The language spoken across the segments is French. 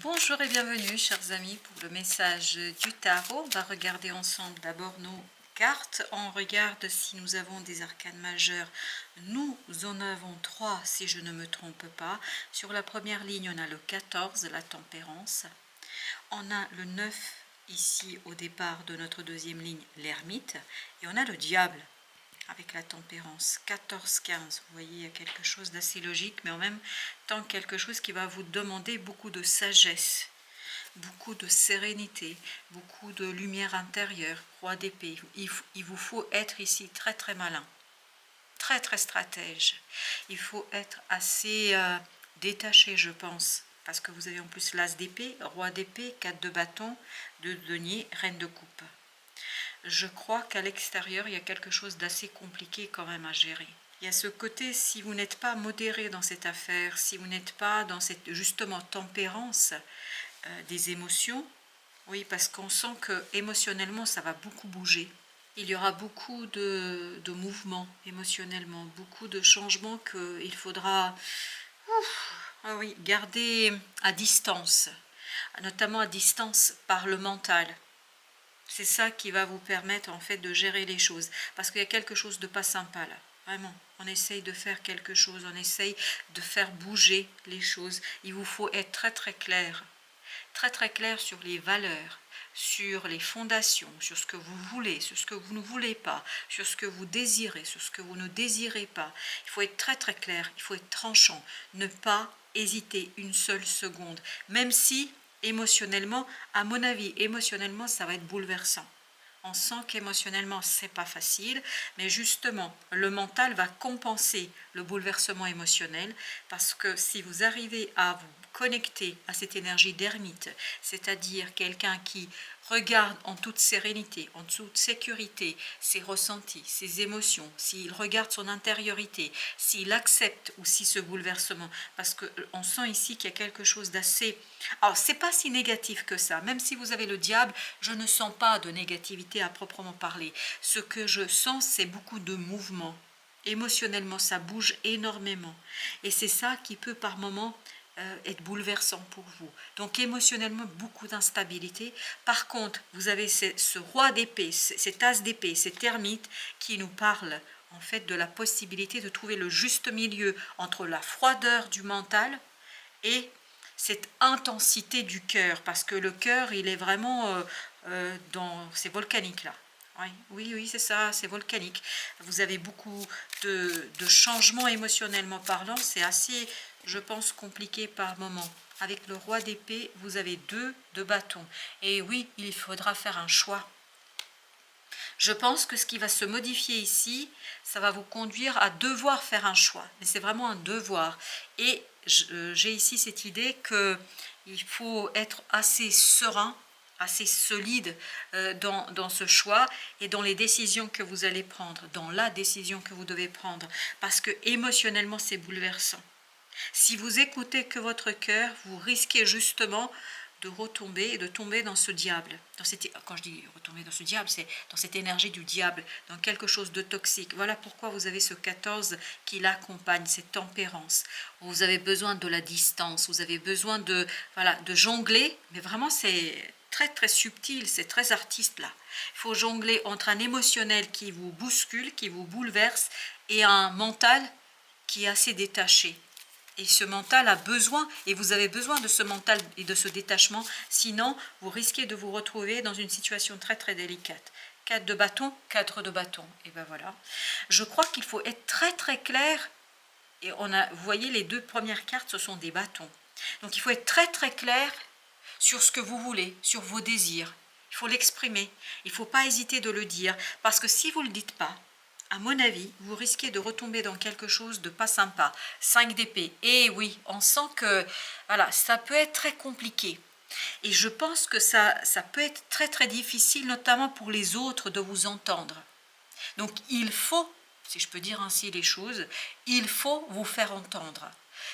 Bonjour et bienvenue chers amis pour le message du tarot. On va regarder ensemble d'abord nos cartes. On regarde si nous avons des arcanes majeures. Nous en avons trois si je ne me trompe pas. Sur la première ligne on a le 14, la tempérance. On a le 9 ici au départ de notre deuxième ligne, l'ermite. Et on a le diable avec la tempérance, 14-15, vous voyez, il y a quelque chose d'assez logique, mais en même temps quelque chose qui va vous demander beaucoup de sagesse, beaucoup de sérénité, beaucoup de lumière intérieure, roi d'épée. Il vous faut être ici très très malin, très très stratège. Il faut être assez détaché, je pense, parce que vous avez en plus l'as d'épée, roi d'épée, 4 de bâton, 2 de denier, reine de coupe. Je crois qu'à l'extérieur, il y a quelque chose d'assez compliqué quand même à gérer. Il y a ce côté, si vous n'êtes pas modéré dans cette affaire, si vous n'êtes pas dans cette justement tempérance des émotions, oui, parce qu'on sent que émotionnellement, ça va beaucoup bouger. Il y aura beaucoup de mouvements émotionnellement, beaucoup de changements qu'il faudra ah oui, garder à distance, notamment à distance par le mental. C'est ça qui va vous permettre en fait de gérer les choses. Parce qu'il y a quelque chose de pas sympa là. Vraiment, on essaye de faire quelque chose, on essaye de faire bouger les choses. Il vous faut être très très clair sur les valeurs, sur les fondations, sur ce que vous voulez, sur ce que vous ne voulez pas, sur ce que vous désirez, sur ce que vous ne désirez pas. Il faut être très clair, il faut être tranchant, ne pas hésiter une seule seconde, même si émotionnellement, à mon avis, émotionnellement, ça va être bouleversant. On sent qu'émotionnellement, c'est pas facile, mais justement, le mental va compenser le bouleversement émotionnel parce que si vous arrivez à vous connecter à cette énergie d'ermite, c'est-à-dire quelqu'un qui regarde en toute sérénité, en toute sécurité ses ressentis, ses émotions, s'il regarde son intériorité, s'il accepte aussi ce bouleversement, parce qu'on sent ici qu'il y a quelque chose d'assez... Alors, c'est pas si négatif que ça, même si vous avez le diable, je ne sens pas de négativité à proprement parler. Ce que je sens, c'est beaucoup de mouvement. Émotionnellement, ça bouge énormément. Et c'est ça qui peut par moments être bouleversant pour vous. Donc émotionnellement, beaucoup d'instabilité. Par contre, vous avez ce roi d'épée, cet as d'épée, cet ermite qui nous parle en fait de la possibilité de trouver le juste milieu entre la froideur du mental et cette intensité du cœur, parce que le cœur, il est vraiment c'est volcanique là. Oui, c'est ça, c'est volcanique. Vous avez beaucoup de changements émotionnellement parlant, c'est assez, je pense, compliqué par moment. Avec le roi d'épée, vous avez 2 de bâton. Et oui, il faudra faire un choix. Je pense que ce qui va se modifier ici, ça va vous conduire à devoir faire un choix. Mais c'est vraiment un devoir. Et j'ai ici cette idée qu'il faut être assez serein, assez solide dans ce choix et dans les décisions que vous allez prendre, dans la décision que vous devez prendre. Parce que émotionnellement, c'est bouleversant. Si vous écoutez que votre cœur, vous risquez justement de retomber et de tomber dans ce diable. Quand je dis retomber dans ce diable, c'est dans cette énergie du diable, dans quelque chose de toxique. Voilà pourquoi vous avez ce 14 qui l'accompagne, cette tempérance. Vous avez besoin de la distance, vous avez besoin de jongler, mais vraiment c'est très très subtil, c'est très artiste là. Il faut jongler entre un émotionnel qui vous bouscule, qui vous bouleverse, et un mental qui est assez détaché. Et ce mental a besoin, et vous avez besoin de ce mental et de ce détachement, sinon vous risquez de vous retrouver dans une situation très très délicate. 4 de bâton, 4 de bâton, et ben voilà. Je crois qu'il faut être très très clair, et vous voyez les 2 premières cartes, ce sont des bâtons. Donc il faut être très très clair sur ce que vous voulez, sur vos désirs. Il faut l'exprimer, il ne faut pas hésiter de le dire, parce que si vous ne le dites pas, à mon avis, vous risquez de retomber dans quelque chose de pas sympa. 5 d'épée. Et oui, on sent que voilà, ça peut être très compliqué. Et je pense que ça peut être très très difficile, notamment pour les autres, de vous entendre. Donc il faut, si je peux dire ainsi les choses, il faut vous faire entendre.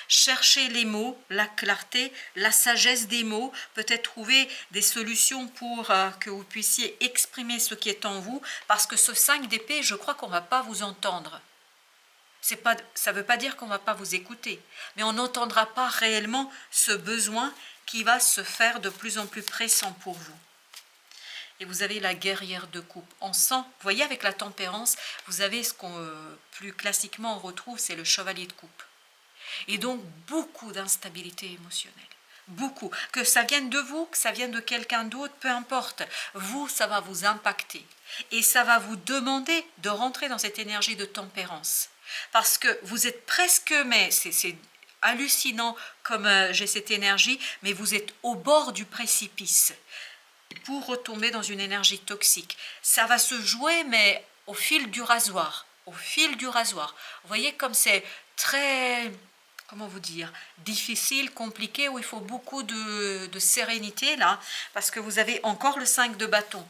Cherchez les mots, la clarté, la sagesse des mots, peut-être trouver des solutions pour que vous puissiez exprimer ce qui est en vous, parce que ce 5 d'épée, je crois qu'on ne va pas vous entendre. Ça ne veut pas dire qu'on ne va pas vous écouter, mais on n'entendra pas réellement ce besoin qui va se faire de plus en plus pressant pour vous. Et vous avez la guerrière de coupe. On sent, vous voyez avec la tempérance, vous avez ce qu'on plus classiquement on retrouve, c'est le chevalier de coupe. Et donc beaucoup d'instabilité émotionnelle. Beaucoup. Que ça vienne de vous, que ça vienne de quelqu'un d'autre, peu importe. Vous, ça va vous impacter. Et ça va vous demander de rentrer dans cette énergie de tempérance. Parce que vous êtes presque, mais c'est hallucinant comme j'ai cette énergie, mais vous êtes au bord du précipice pour retomber dans une énergie toxique. Ça va se jouer, mais au fil du rasoir. Au fil du rasoir. Vous voyez comme c'est très, comment vous dire, difficile, compliqué, où il faut beaucoup de sérénité là, parce que vous avez encore le 5 de bâton.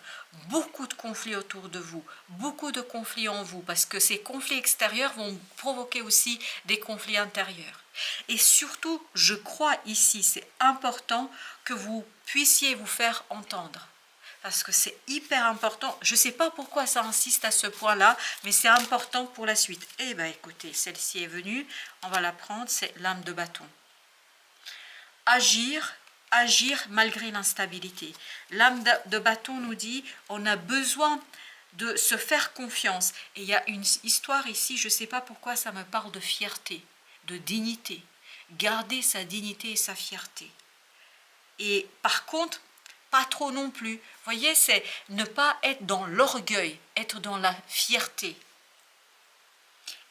Beaucoup de conflits autour de vous, beaucoup de conflits en vous, parce que ces conflits extérieurs vont provoquer aussi des conflits intérieurs. Et surtout, je crois ici, c'est important que vous puissiez vous faire entendre. Parce que c'est hyper important. Je ne sais pas pourquoi ça insiste à ce point-là, mais c'est important pour la suite. Eh bien, écoutez, celle-ci est venue. On va la prendre, c'est l'âme de bâton. Agir malgré l'instabilité. L'âme de bâton nous dit, on a besoin de se faire confiance. Et il y a une histoire ici, je ne sais pas pourquoi ça me parle de fierté, de dignité. Garder sa dignité et sa fierté. Et par contre, pas trop non plus. Vous voyez, c'est ne pas être dans l'orgueil, être dans la fierté.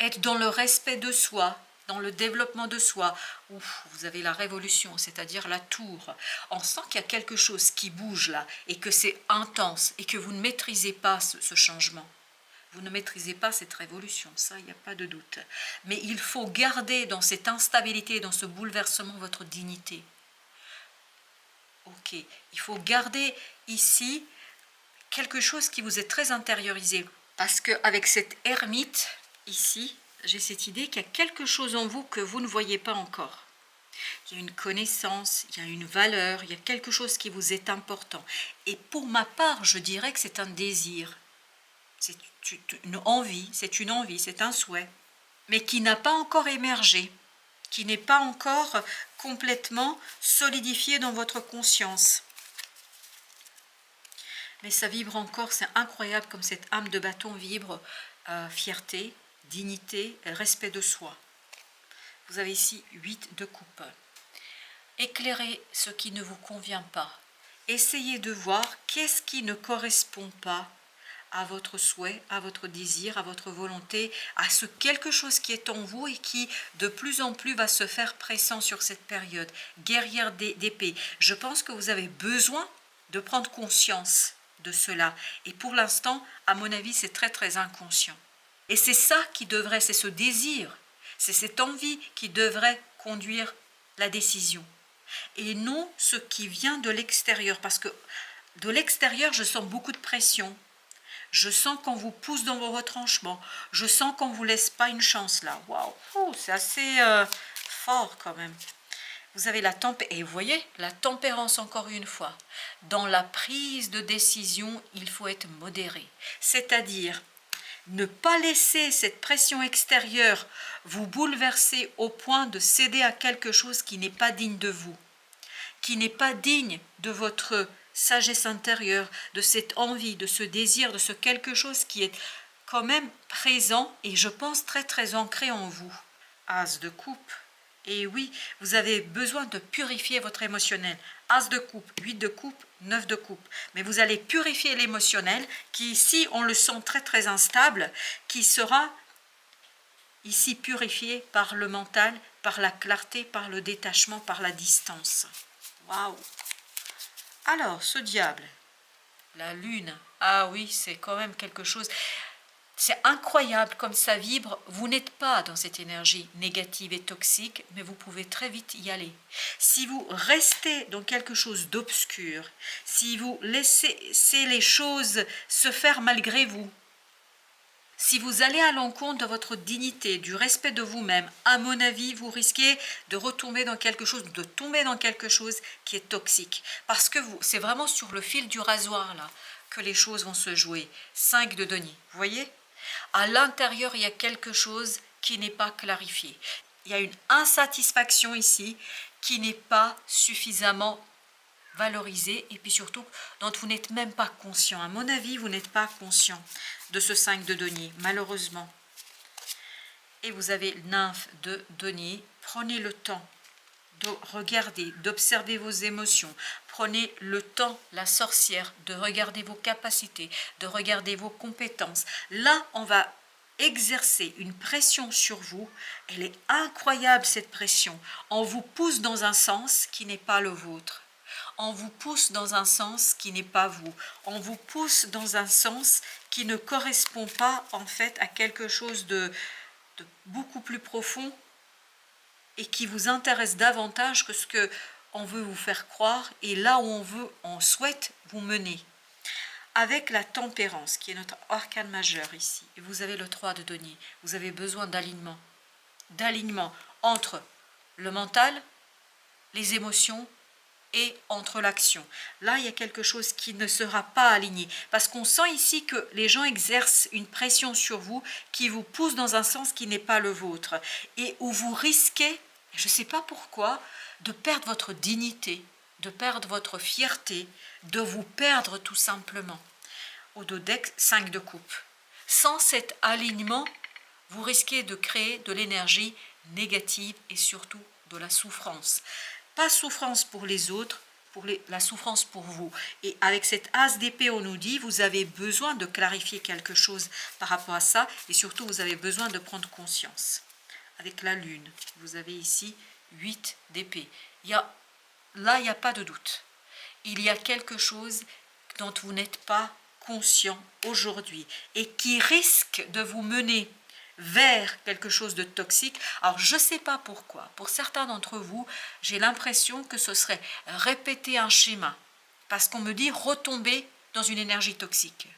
Être dans le respect de soi, dans le développement de soi. Ouf, vous avez la révolution, c'est-à-dire la tour. On sent qu'il y a quelque chose qui bouge là, et que c'est intense, et que vous ne maîtrisez pas ce changement. Vous ne maîtrisez pas cette révolution, ça, il n'y a pas de doute. Mais il faut garder dans cette instabilité, dans ce bouleversement, votre dignité. Ok, il faut garder ici quelque chose qui vous est très intériorisé. Parce qu'avec cette ermite, ici, j'ai cette idée qu'il y a quelque chose en vous que vous ne voyez pas encore. Il y a une connaissance, il y a une valeur, il y a quelque chose qui vous est important. Et pour ma part, je dirais que c'est un désir. C'est une envie, c'est un souhait. Mais qui n'a pas encore émergé, qui n'est pas encore complètement solidifié dans votre conscience. Mais ça vibre encore, c'est incroyable comme cette âme de bâton vibre, fierté, dignité, respect de soi. Vous avez ici 8 de coupe. Éclairez ce qui ne vous convient pas. Essayez de voir qu'est-ce qui ne correspond pas à votre souhait, à votre désir, à votre volonté, à ce quelque chose qui est en vous et qui de plus en plus va se faire pressant sur cette période. Guerrière d'épée. Je pense que vous avez besoin de prendre conscience de cela. Et pour l'instant, à mon avis, c'est très très inconscient. Et c'est ça qui devrait, c'est ce désir, c'est cette envie qui devrait conduire la décision. Et non ce qui vient de l'extérieur. Parce que de l'extérieur, je sens beaucoup de pression. Je sens qu'on vous pousse dans vos retranchements. Je sens qu'on ne vous laisse pas une chance là. Waouh, c'est assez fort quand même. Vous avez la tempérance. Et vous voyez, la tempérance encore une fois. Dans la prise de décision, il faut être modéré. C'est-à-dire ne pas laisser cette pression extérieure vous bouleverser au point de céder à quelque chose qui n'est pas digne de vous. Qui n'est pas digne de votre sagesse intérieure, de cette envie, de ce désir, de ce quelque chose qui est quand même présent et je pense très très ancré en vous. As de coupe. Et oui, vous avez besoin de purifier votre émotionnel. As de coupe, 8 de coupe, 9 de coupe. Mais vous allez purifier l'émotionnel qui ici, on le sent très très instable, qui sera ici purifié par le mental, par la clarté, par le détachement, par la distance. Waouh! Alors, ce diable, la lune, ah oui, c'est quand même quelque chose, c'est incroyable comme ça vibre, vous n'êtes pas dans cette énergie négative et toxique, mais vous pouvez très vite y aller. Si vous restez dans quelque chose d'obscur, si vous laissez les choses se faire malgré vous, si vous allez à l'encontre de votre dignité, du respect de vous-même, à mon avis, vous risquez de retomber dans quelque chose, de tomber dans quelque chose qui est toxique. Parce que c'est vraiment sur le fil du rasoir là que les choses vont se jouer. 5 de denier, vous voyez? À l'intérieur, il y a quelque chose qui n'est pas clarifié. Il y a une insatisfaction ici qui n'est pas suffisamment valorisé et puis surtout dont vous n'êtes même pas conscient. À mon avis, vous n'êtes pas conscient de ce 5 de denier, malheureusement. Et vous avez nymphe de denier. Prenez le temps de regarder, d'observer vos émotions. Prenez le temps, la sorcière, de regarder vos capacités, de regarder vos compétences. Là, on va exercer une pression sur vous. Elle est incroyable, cette pression. On vous pousse dans un sens qui n'est pas le vôtre. On vous pousse dans un sens qui n'est pas vous. On vous pousse dans un sens qui ne correspond pas en fait à quelque chose de beaucoup plus profond et qui vous intéresse davantage que ce que on veut vous faire croire et là où on souhaite vous mener. Avec la tempérance, qui est notre arcane majeur ici, et vous avez le 3 de denier, vous avez besoin d'alignement entre le mental, les émotions et entre l'action. Là, il y a quelque chose qui ne sera pas aligné, parce qu'on sent ici que les gens exercent une pression sur vous qui vous pousse dans un sens qui n'est pas le vôtre, et où vous risquez, je ne sais pas pourquoi, de perdre votre dignité, de perdre votre fierté, de vous perdre tout simplement. Au dodex, 5 de coupe. Sans cet alignement, vous risquez de créer de l'énergie négative et surtout de la souffrance. Pas souffrance pour les autres, la souffrance pour vous. Et avec cette as d'épée, on nous dit, vous avez besoin de clarifier quelque chose par rapport à ça, et surtout, vous avez besoin de prendre conscience. Avec la lune, vous avez ici 8 d'épée. Là, il n'y a pas de doute. Il y a quelque chose dont vous n'êtes pas conscient aujourd'hui et qui risque de vous mener vers quelque chose de toxique. Alors, je ne sais pas pourquoi. Pour certains d'entre vous, j'ai l'impression que ce serait répéter un schéma. Parce qu'on me dit retomber dans une énergie toxique.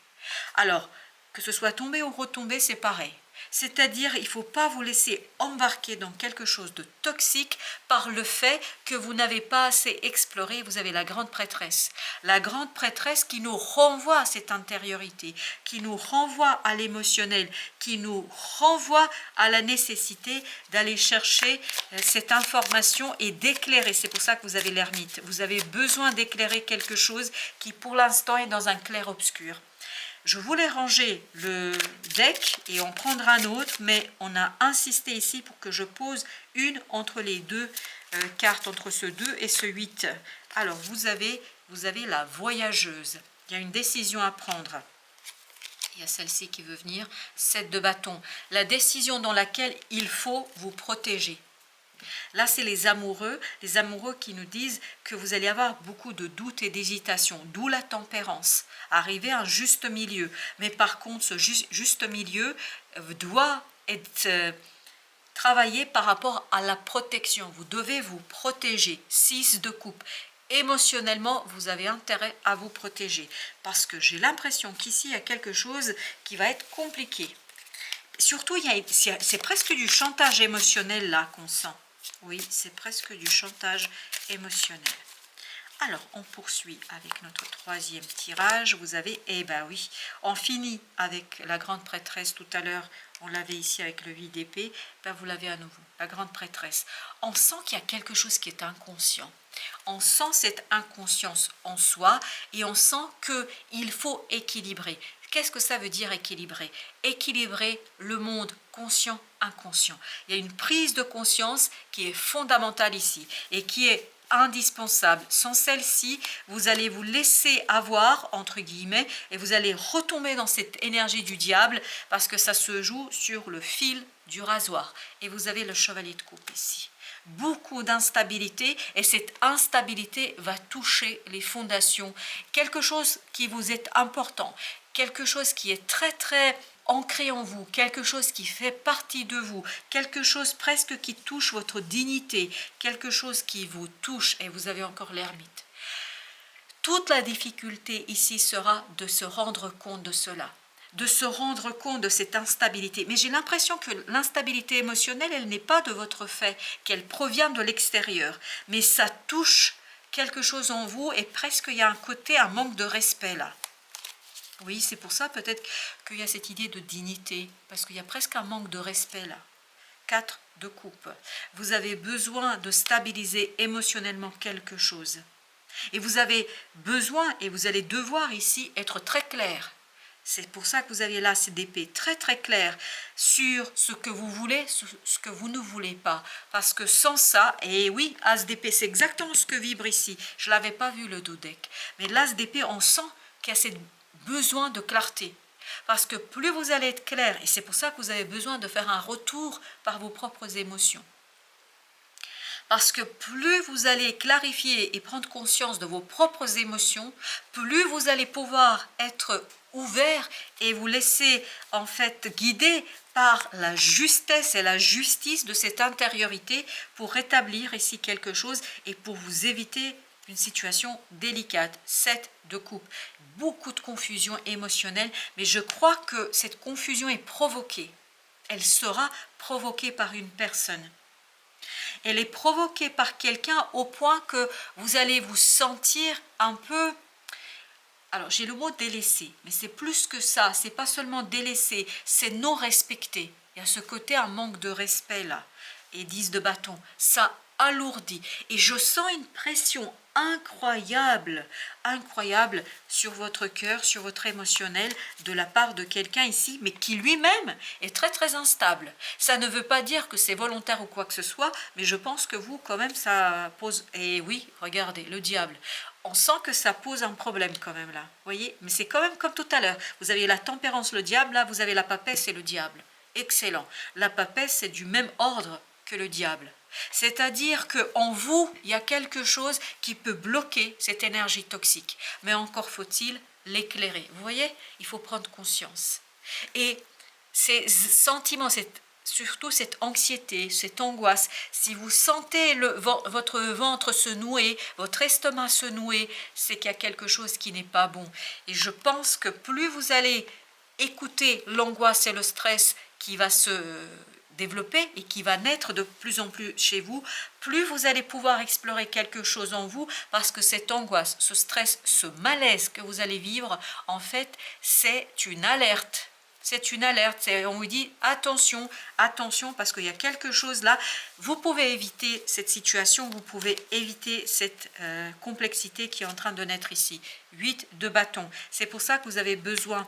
Alors, que ce soit tomber ou retomber, c'est pareil. C'est-à-dire, il ne faut pas vous laisser embarquer dans quelque chose de toxique par le fait que vous n'avez pas assez exploré. Vous avez la grande prêtresse. La grande prêtresse qui nous renvoie à cette intériorité, qui nous renvoie à l'émotionnel, qui nous renvoie à la nécessité d'aller chercher cette information et d'éclairer. C'est pour ça que vous avez l'ermite. Vous avez besoin d'éclairer quelque chose qui pour l'instant est dans un clair-obscur. Je voulais ranger le deck et en prendre un autre, mais on a insisté ici pour que je pose une entre les deux cartes, entre ce 2 et ce 8. Alors, vous avez la voyageuse. Il y a une décision à prendre. Il y a celle-ci qui veut venir, 7 de bâton. La décision dans laquelle il faut vous protéger. Là, c'est les amoureux qui nous disent que vous allez avoir beaucoup de doutes et d'hésitation, d'où la tempérance, arriver à un juste milieu. Mais par contre, ce juste milieu doit être travaillé par rapport à la protection. Vous devez vous protéger. 6 de coupe. Émotionnellement, vous avez intérêt à vous protéger. Parce que j'ai l'impression qu'ici, il y a quelque chose qui va être compliqué. Surtout, c'est presque du chantage émotionnel là qu'on sent. Oui, c'est presque du chantage émotionnel. Alors, on poursuit avec notre troisième tirage. Vous avez, eh ben oui, on finit avec la grande prêtresse tout à l'heure. On l'avait ici avec le 8 d'épée. Ben vous l'avez à nouveau, la grande prêtresse. On sent qu'il y a quelque chose qui est inconscient. On sent cette inconscience en soi et on sent qu'il faut équilibrer. Qu'est-ce que ça veut dire équilibrer? Équilibrer le monde conscient-inconscient. Il y a une prise de conscience qui est fondamentale ici et qui est indispensable. Sans celle-ci, vous allez vous laisser avoir, entre guillemets, et vous allez retomber dans cette énergie du diable parce que ça se joue sur le fil du rasoir. Et vous avez le chevalier de coupe ici. Beaucoup d'instabilité et cette instabilité va toucher les fondations. Quelque chose qui vous est important, quelque chose qui est très très ancré en vous, quelque chose qui fait partie de vous, quelque chose presque qui touche votre dignité, quelque chose qui vous touche et vous avez encore l'ermite. Toute la difficulté ici sera de se rendre compte de cela, de se rendre compte de cette instabilité. Mais j'ai l'impression que l'instabilité émotionnelle, elle n'est pas de votre fait, qu'elle provient de l'extérieur. Mais ça touche quelque chose en vous et presque il y a un côté, un manque de respect là. Oui, c'est pour ça peut-être qu'il y a cette idée de dignité, parce qu'il y a presque un manque de respect là. 4 de coupe. Vous avez besoin de stabiliser émotionnellement quelque chose. Et vous avez besoin, et vous allez devoir ici être très clair. C'est pour ça que vous avez là cette épée très très claire sur ce que vous voulez, ce que vous ne voulez pas. Parce que sans ça, et oui, As d'épée, c'est exactement ce que vibre ici. Je ne l'avais pas vu le dodeck. Mais l'As d'épée, on sent qu'il y a ce besoin de clarté. Parce que plus vous allez être clair, et c'est pour ça que vous avez besoin de faire un retour par vos propres émotions. Parce que plus vous allez clarifier et prendre conscience de vos propres émotions, plus vous allez pouvoir être ouvert et vous laisser en fait guider par la justesse et la justice de cette intériorité pour rétablir ici quelque chose et pour vous éviter une situation délicate. 7 de coupe. Beaucoup de confusion émotionnelle, mais je crois que cette confusion est provoquée. Elle sera provoquée par une personne. Elle est provoquée par quelqu'un au point que vous allez vous sentir un peu... Alors, j'ai le mot délaissé, mais c'est plus que ça. C'est pas seulement délaissé, c'est non respecté. Il y a ce côté, un manque de respect là. Et 10 de bâton, ça alourdit. Et je sens une pression incroyable, incroyable sur votre cœur, sur votre émotionnel, de la part de quelqu'un ici, mais qui lui-même est très très instable. Ça ne veut pas dire que c'est volontaire ou quoi que ce soit, mais je pense que vous, quand même, ça pose... Et oui, regardez, le diable. On sent que ça pose un problème quand même là, vous voyez, mais c'est quand même comme tout à l'heure. Vous avez la tempérance, le diable, là vous avez la papesse et le diable. Excellent. La papesse, c'est du même ordre que le diable. C'est-à-dire qu'en vous, il y a quelque chose qui peut bloquer cette énergie toxique. Mais encore faut-il l'éclairer. Vous voyez, il faut prendre conscience. Et ces sentiments, surtout cette anxiété, cette angoisse, si vous sentez votre ventre se nouer, votre estomac se nouer, c'est qu'il y a quelque chose qui n'est pas bon. Et je pense que plus vous allez écouter l'angoisse et le stress qui va se développer et qui va naître de plus en plus chez vous, plus vous allez pouvoir explorer quelque chose en vous, parce que cette angoisse, ce stress, ce malaise que vous allez vivre, en fait, c'est une alerte. C'est une alerte, on vous dit attention, attention, parce qu'il y a quelque chose là. Vous pouvez éviter cette situation, vous pouvez éviter cette complexité qui est en train de naître ici. 8 de bâton, c'est pour ça que vous avez besoin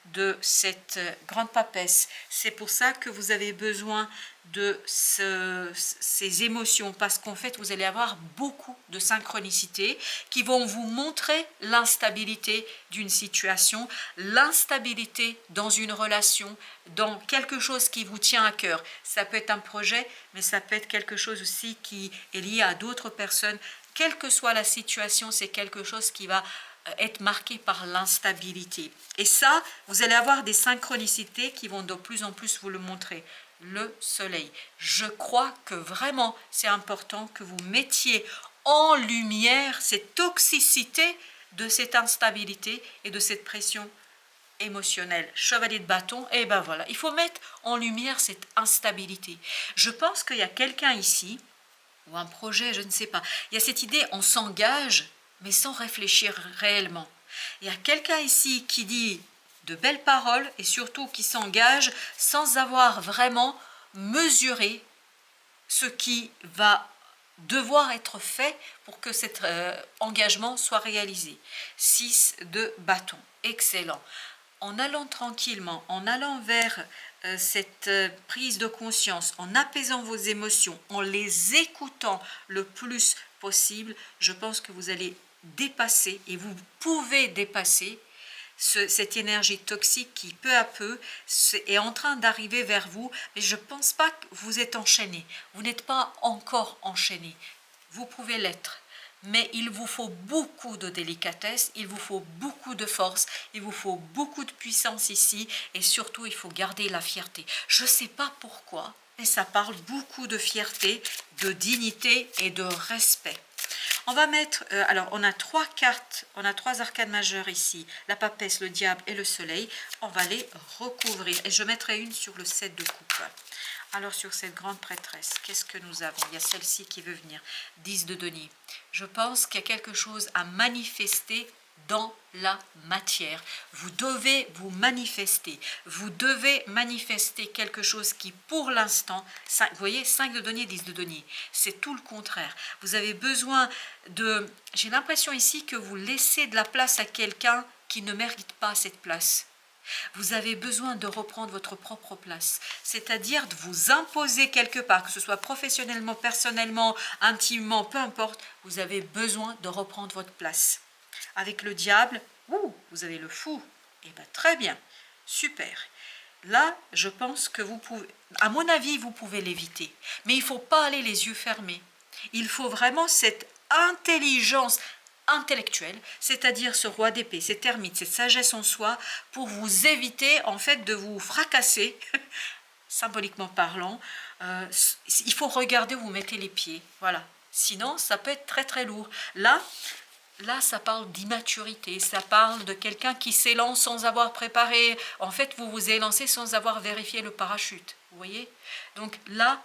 de cette grande papesse. C'est pour ça que vous avez besoin de ces émotions, parce qu'en fait vous allez avoir beaucoup de synchronicités qui vont vous montrer l'instabilité d'une situation, l'instabilité dans une relation, dans quelque chose qui vous tient à cœur. Ça peut être un projet, mais ça peut être quelque chose aussi qui est lié à d'autres personnes. Quelle que soit la situation, c'est quelque chose qui va être marqué par l'instabilité. Et ça, vous allez avoir des synchronicités qui vont de plus en plus vous le montrer. Le soleil. Je crois que vraiment, c'est important que vous mettiez en lumière cette toxicité de cette instabilité et de cette pression émotionnelle. Chevalier de bâton, et ben voilà, il faut mettre en lumière cette instabilité. Je pense qu'il y a quelqu'un ici, ou un projet, je ne sais pas. Il y a cette idée, on s'engage, mais sans réfléchir réellement. Il y a quelqu'un ici qui dit de belles paroles et surtout qui s'engage sans avoir vraiment mesuré ce qui va devoir être fait pour que cet engagement soit réalisé. 6 de bâton, excellent. En allant tranquillement, en allant vers cette prise de conscience, en apaisant vos émotions, en les écoutant le plus possible, je pense que vous allez dépasser, et vous pouvez dépasser cette énergie toxique qui peu à peu est en train d'arriver vers vous, mais je ne pense pas que vous êtes enchaîné. Vous n'êtes pas encore enchaîné. Vous pouvez l'être. Mais il vous faut beaucoup de délicatesse, il vous faut beaucoup de force, il vous faut beaucoup de puissance ici, et surtout il faut garder la fierté. Je ne sais pas pourquoi, mais ça parle beaucoup de fierté, de dignité et de respect. On va mettre, alors on a 3 cartes, on a 3 arcanes majeures ici, la papesse, le diable et le soleil. On va les recouvrir et je mettrai une sur le 7 de coupe. Alors sur cette grande prêtresse, qu'est-ce que nous avons? Il y a celle-ci qui veut venir, 10 de denier. Je pense qu'il y a quelque chose à manifester dans la matière. Vous devez vous manifester. Vous devez manifester quelque chose qui, pour l'instant, vous voyez, 5 de denier, 10 de denier, c'est tout le contraire. Vous avez besoin de... J'ai l'impression ici que vous laissez de la place à quelqu'un qui ne mérite pas cette place. Vous avez besoin de reprendre votre propre place, c'est-à-dire de vous imposer quelque part, que ce soit professionnellement, personnellement, intimement, peu importe, vous avez besoin de reprendre votre place. Avec le diable, vous avez le fou, et bien très bien, super. Là, je pense que vous pouvez, à mon avis, vous pouvez l'éviter, mais il ne faut pas aller les yeux fermés. Il faut vraiment cette intelligence intellectuelle, c'est-à-dire ce roi d'épée, cette ermite, cette sagesse en soi, pour vous éviter en fait de vous fracasser, symboliquement parlant. Il faut regarder où vous mettez les pieds, voilà. Sinon, ça peut être très très lourd. Là, ça parle d'immaturité, ça parle de quelqu'un qui s'élance sans avoir préparé. En fait, vous vous élancez sans avoir vérifié le parachute, vous voyez. Donc là,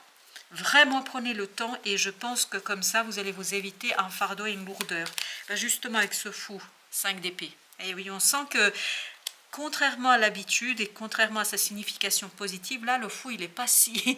vraiment prenez le temps et je pense que comme ça, vous allez vous éviter un fardeau et une lourdeur. Ben justement avec ce fou, 5 d'épée. Et oui, on sent que contrairement à l'habitude et contrairement à sa signification positive, là, le fou, il n'est pas si...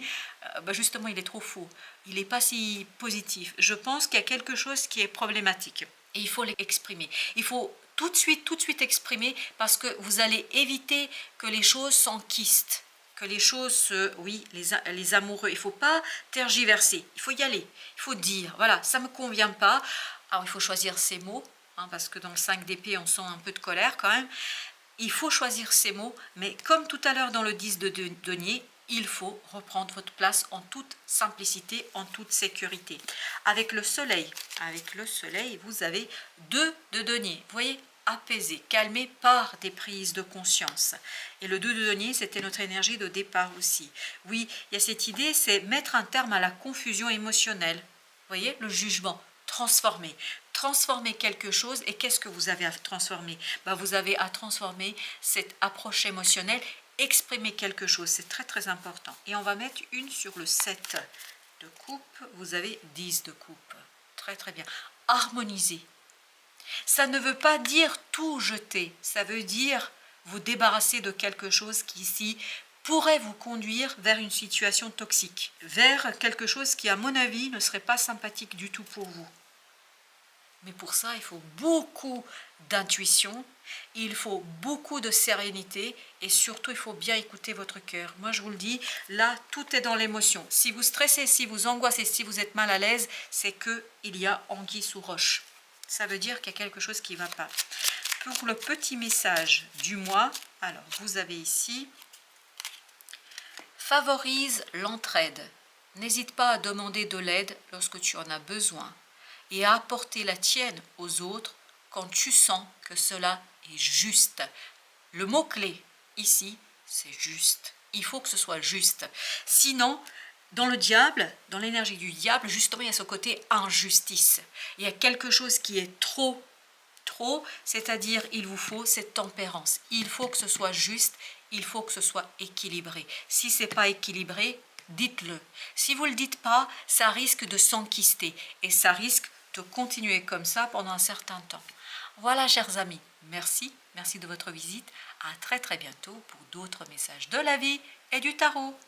justement, il est trop fou. Il n'est pas si positif. Je pense qu'il y a quelque chose qui est problématique. Et il faut l'exprimer. Il faut tout de suite exprimer parce que vous allez éviter que les choses s'enquistent. Que les choses, oui, les amoureux, il ne faut pas tergiverser, il faut y aller, il faut dire, voilà, ça ne me convient pas. Alors, il faut choisir ses mots, hein, parce que dans le 5 d'épée, on sent un peu de colère quand même. Il faut choisir ses mots, mais comme tout à l'heure dans le 10 de denier, il faut reprendre votre place en toute simplicité, en toute sécurité. Avec le soleil, vous avez 2 de denier, vous voyez, apaisé, calmé par des prises de conscience. Et le 2 de denier, c'était notre énergie de départ aussi. Oui, il y a cette idée, c'est mettre un terme à la confusion émotionnelle. Vous voyez, le jugement, transformer quelque chose. Et qu'est-ce que vous avez à transformer? Vous avez à transformer cette approche émotionnelle, exprimer quelque chose, c'est très très important. Et on va mettre une sur le 7 de coupe, vous avez 10 de coupe. Très très bien. Harmoniser. Ça ne veut pas dire tout jeter, ça veut dire vous débarrasser de quelque chose qui ici pourrait vous conduire vers une situation toxique, vers quelque chose qui à mon avis ne serait pas sympathique du tout pour vous. Mais pour ça, il faut beaucoup d'intuition, il faut beaucoup de sérénité et surtout, il faut bien écouter votre cœur. Moi, je vous le dis, là, tout est dans l'émotion. Si vous stressez, si vous angoissez, si vous êtes mal à l'aise, c'est qu'il y a anguille sous roche. Ça veut dire qu'il y a quelque chose qui ne va pas. Pour le petit message du mois, alors vous avez ici, favorise l'entraide. N'hésite pas à demander de l'aide lorsque tu en as besoin et à apporter la tienne aux autres quand tu sens que cela est juste. Le mot-clé ici, c'est juste. Il faut que ce soit juste. Sinon, dans le diable, dans l'énergie du diable, justement, il y a ce côté injustice. Il y a quelque chose qui est trop, c'est-à-dire il vous faut cette tempérance. Il faut que ce soit juste, il faut que ce soit équilibré. Si ce n'est pas équilibré, dites-le. Si vous ne le dites pas, ça risque de s'enquister et ça risque de continuer comme ça pendant un certain temps. Voilà, chers amis, merci de votre visite. À très très bientôt pour d'autres messages de la vie et du tarot.